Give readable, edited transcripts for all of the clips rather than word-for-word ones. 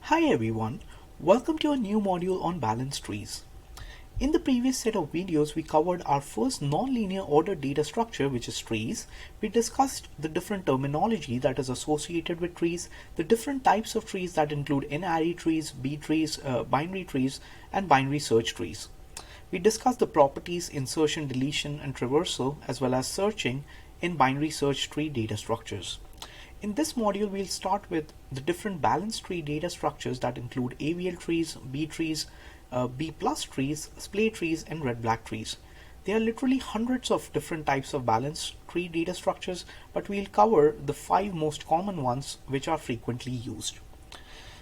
Hi everyone, welcome to a new module on balanced trees. In the previous set of videos, we covered our first nonlinear ordered data structure, which is trees. We discussed the different terminology that is associated with trees, the different types of trees that include n-array trees, B trees, binary trees, and binary search trees. We discussed the properties insertion, deletion, and traversal, as well as searching in binary search tree data structures. In this module, we'll start with the different balanced tree data structures that include AVL trees, B trees, B plus trees, splay trees, and red-black trees. There are literally hundreds of different types of balanced tree data structures, but we'll cover the 5 most common ones which are frequently used.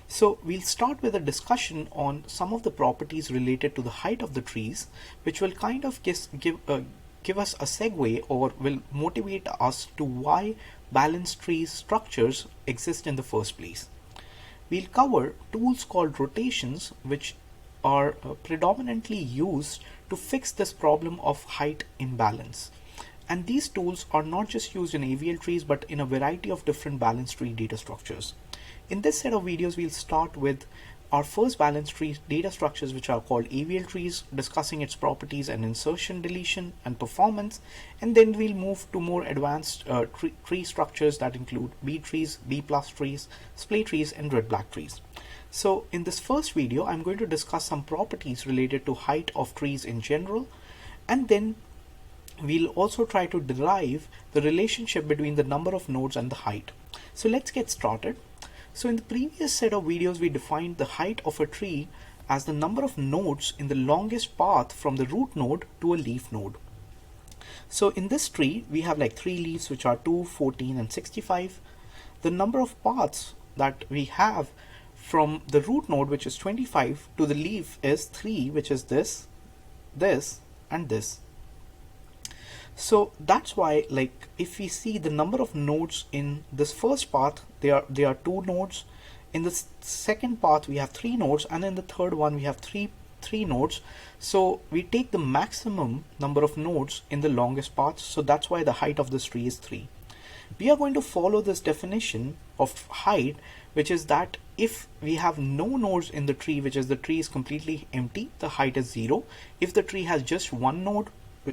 So we'll start with a discussion on some of the properties related to the height of the trees, which will kind of give us a segue or will motivate us to why balanced tree structures exist in the first place. We'll cover tools called rotations, which are predominantly used to fix this problem of height imbalance. And these tools are not just used in AVL trees but in a variety of different balanced tree data structures. In this set of videos, we'll start with our first balanced tree data structures, which are called AVL trees, discussing its properties and insertion, deletion, and performance. And then we'll move to more advanced tree structures that include B trees, B plus trees, splay trees, and red-black trees. So in this first video, I'm going to discuss some properties related to height of trees in general, and then we'll also try to derive the relationship between the number of nodes and the height. So let's get started. So in the previous set of videos, we defined the height of a tree as the number of nodes in the longest path from the root node to a leaf node. So in this tree, we have like 3 leaves, which are 2, 14, and 65. The number of paths that we have from the root node, which is 25, to the leaf is 3, which is this, and this. So that's why, like, if we see the number of nodes in this first path, there are 2 nodes. In the second path, we have 3 nodes, and in the third one, we have three nodes. So we take the maximum number of nodes in the longest path. So that's why the height of this tree is 3. We are going to follow this definition of height, which is that if we have no nodes in the tree, which is the tree is completely empty, the height is 0. If the tree has just 1 node,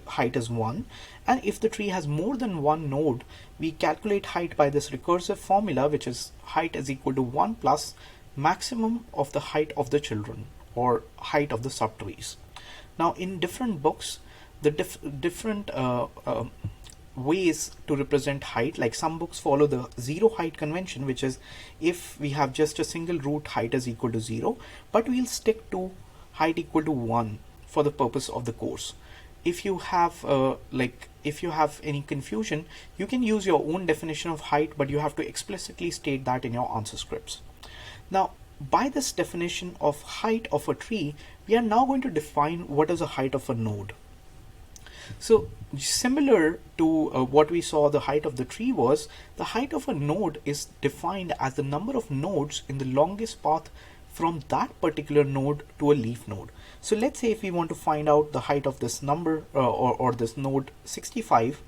height is 1, and if the tree has more than 1 node, we calculate height by this recursive formula, which is height is equal to 1 plus maximum of the height of the children, or height of the subtrees. Now in different books, the different ways to represent height, like some books follow the 0 height convention, which is if we have just a single root, height is equal to 0, but we'll stick to height equal to 1 for the purpose of the course. If you have if you have any confusion, you can use your own definition of height, but you have to explicitly state that in your answer scripts. Now, by this definition of height of a tree, we are now going to define what is the height of a node. So similar to what we saw the height of the tree was, the height of a node is defined as the number of nodes in the longest path from that particular node to a leaf node. So let's say if we want to find out the height of this number or this node 65,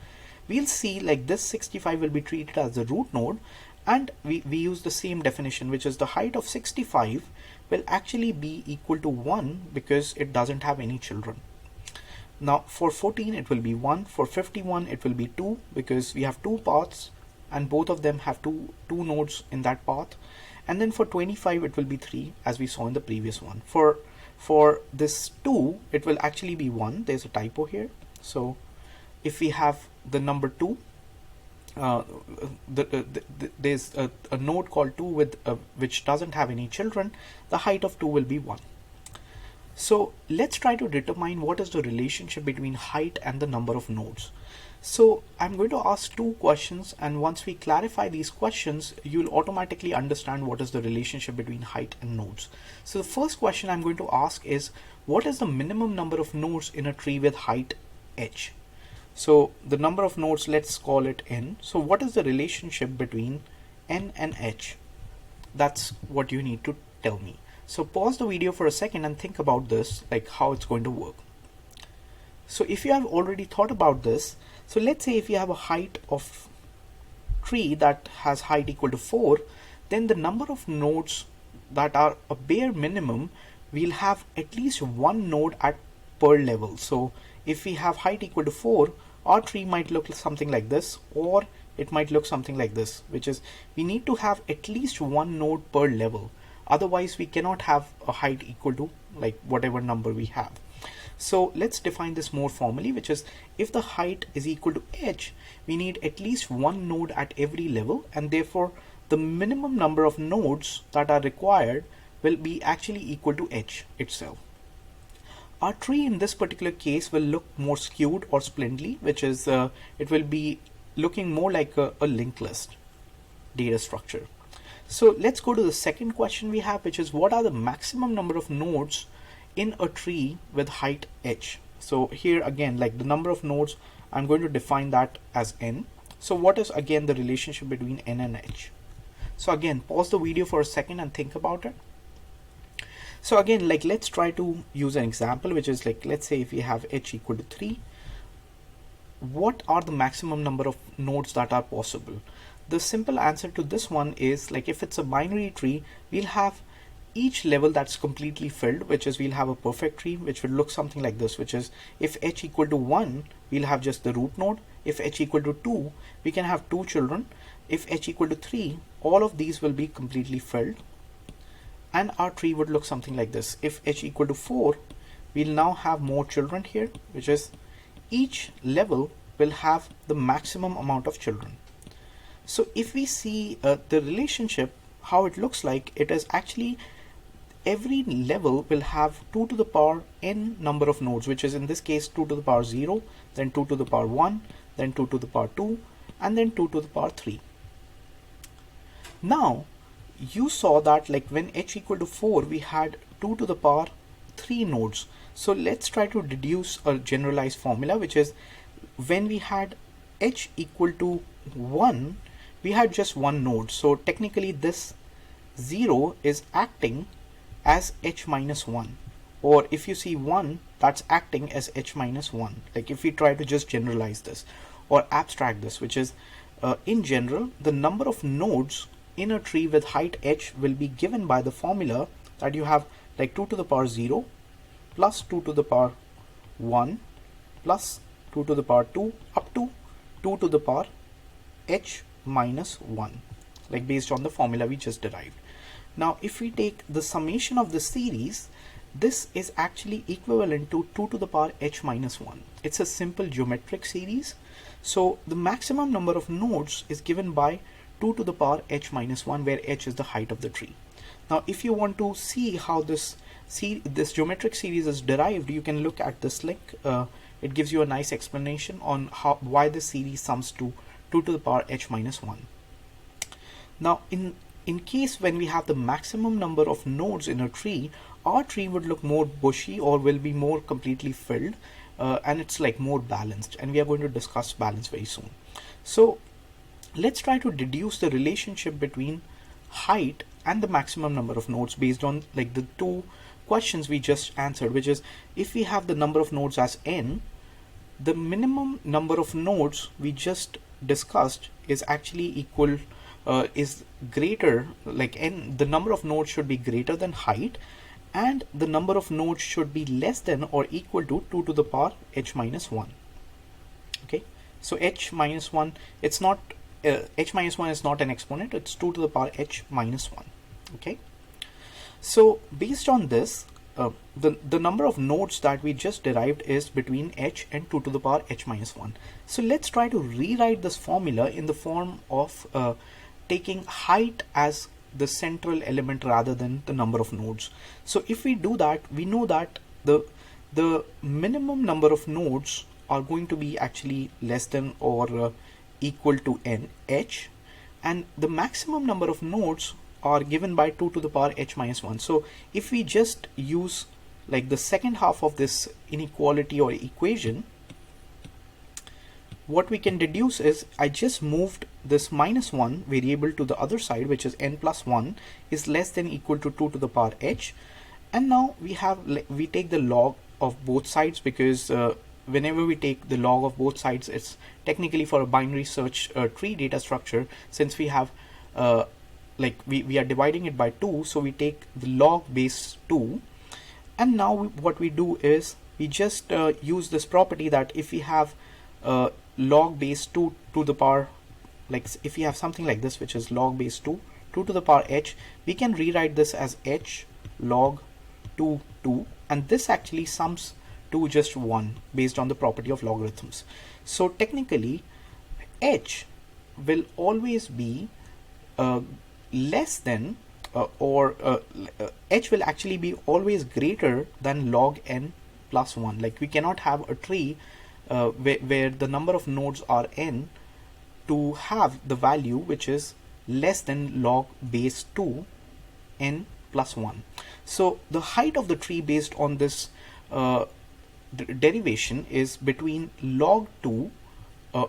we'll see like this 65 will be treated as the root node, and we use the same definition, which is the height of 65 will actually be equal to 1 because it doesn't have any children. Now for 14 it will be 1, for 51 it will be 2 because we have 2 paths and both of them have two nodes in that path, and then for 25 it will be 3 as we saw in the previous one. For this 2 it will actually be 1. There's a typo here. So if we have the number 2, there's a node called 2 with which doesn't have any children, the height of 2 will be 1. So let's try to determine what is the relationship between height and the number of nodes. So I'm going to ask 2 questions, and once we clarify these questions, you'll automatically understand what is the relationship between height and nodes. So the first question I'm going to ask is, what is the minimum number of nodes in a tree with height h? So the number of nodes, let's call it n. So what is the relationship between n and h? That's what you need to tell me. So pause the video for a second and think about this, like how it's going to work. So if you have already thought about this, so let's say if you have a height of tree that has height equal to 4, then the number of nodes that are a bare minimum, we'll have at least one node at per level. So if we have height equal to 4, our tree might look something like this, or it might look something like this, which is we need to have at least one node per level. Otherwise we cannot have a height equal to like whatever number we have. So let's define this more formally, which is if the height is equal to h, we need at least one node at every level, and therefore the minimum number of nodes that are required will be actually equal to h itself. Our tree in this particular case will look more skewed or splintly, which is it will be looking more like a linked list data structure. So let's go to the second question we have, which is what are the maximum number of nodes in a tree with height h. So here again, like the number of nodes, I'm going to define that as n. So what is again the relationship between n and h? So again, pause the video for a second and think about it. So again, like let's try to use an example, which is like, let's say if we have h equal to 3, what are the maximum number of nodes that are possible? The simple answer to this one is like if it's a binary tree, we'll have each level that's completely filled, which is we'll have a perfect tree which will look something like this, which is if h equal to 1, we'll have just the root node. If h equal to 2, we can have 2 children. If h equal to 3, all of these will be completely filled, and our tree would look something like this. If h equal to 4, we'll now have more children here, which is each level will have the maximum amount of children. So if we see the relationship, how it looks like, it is actually every level will have 2 to the power n number of nodes, which is in this case 2 to the power 0, then 2 to the power 1, then 2 to the power 2, and then 2 to the power 3. Now you saw that like when h equal to 4, we had 2 to the power 3 nodes. So let's try to deduce a generalized formula, which is when we had h equal to 1, we had just one node. So technically this 0 is acting as h minus 1, or if you see 1, that's acting as h minus 1. Like if we try to just generalize this or abstract this, which is in general, the number of nodes in a tree with height h will be given by the formula that you have like 2 to the power 0 plus 2 to the power 1 plus 2 to the power 2 up to 2 to the power h minus 1, like based on the formula we just derived. Now if we take the summation of the series, this is actually equivalent to 2 to the power h minus 1. It's a simple geometric series. So the maximum number of nodes is given by 2 to the power h minus 1, where h is the height of the tree. Now if you want to see how this geometric series is derived, you can look at this link. It gives you a nice explanation on why this series sums to 2 to the power h minus 1. Now in case when we have the maximum number of nodes in a tree, our tree would look more bushy or will be more completely filled, and it's like more balanced, and we are going to discuss balance very soon. So let's try to deduce the relationship between height and the maximum number of nodes based on like the two questions we just answered, which is if we have the number of nodes as n, the minimum number of nodes we just discussed is actually equal is greater, like n, the number of nodes should be greater than height, and the number of nodes should be less than or equal to 2 to the power h minus 1. Okay, so h minus 1, it's not h minus 1 is not an exponent, it's 2 to the power h minus 1. Okay, so based on this, the number of nodes that we just derived is between h and 2 to the power h minus 1. So let's try to rewrite this formula in the form of taking height as the central element rather than the number of nodes. So if we do that, we know that the minimum number of nodes are going to be actually less than or equal to n h, and the maximum number of nodes are given by 2 to the power h minus 1. So if we just use like the second half of this inequality or equation, what we can deduce is I just moved this minus 1 variable to the other side, which is n plus 1 is less than equal to 2 to the power h, and now we take the log of both sides, because whenever we take the log of both sides, it's technically for a binary search tree data structure, since we have like we are dividing it by 2, so we take the log base 2, and now what we do is we just use this property that if we have log base 2 to the power, like if we have something like this which is log base 2 to the power h, we can rewrite this as h log 2 2, and this actually sums to just 1 based on the property of logarithms. So technically h will always be less than h will actually be always greater than log n plus 1. Like we cannot have a tree where the number of nodes are n to have the value which is less than log base 2 n plus 1. So the height of the tree based on this derivation is between log 2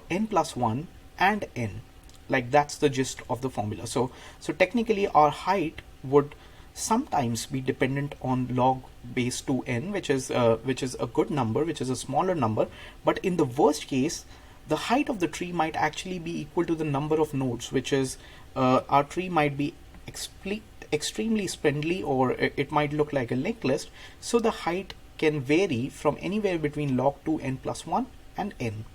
n plus 1 and n. Like that's the gist of the formula. So technically our height would sometimes be dependent on log base 2n, which is a good number, which is a smaller number, but in the worst case the height of the tree might actually be equal to the number of nodes, which is our tree might be extremely spindly, or it might look like a linked list. So the height can vary from anywhere between log 2 n plus 1 and n.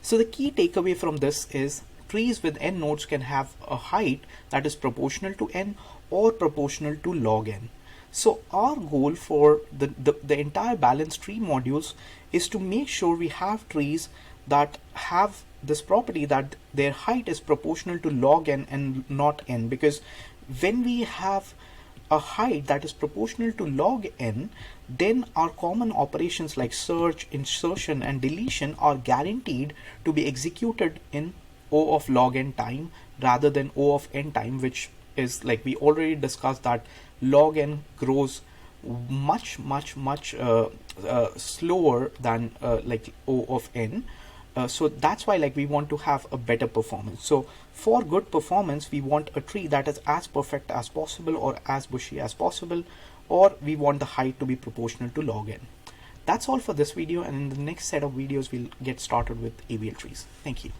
So the key takeaway from this is trees with n nodes can have a height that is proportional to n or proportional to log n. So our goal for the entire balanced tree modules is to make sure we have trees that have this property that their height is proportional to log n and not n, because when we have a height that is proportional to log n, then our common operations like search, insertion and deletion are guaranteed to be executed in O of log n time rather than O of n time, which is, like we already discussed, that log n grows much slower than like O of n. So that's why like we want to have a better performance. So for good performance we want a tree that is as perfect as possible or as bushy as possible, or we want the height to be proportional to log n. That's all for this video, and in the next set of videos we'll get started with AVL trees. Thank you.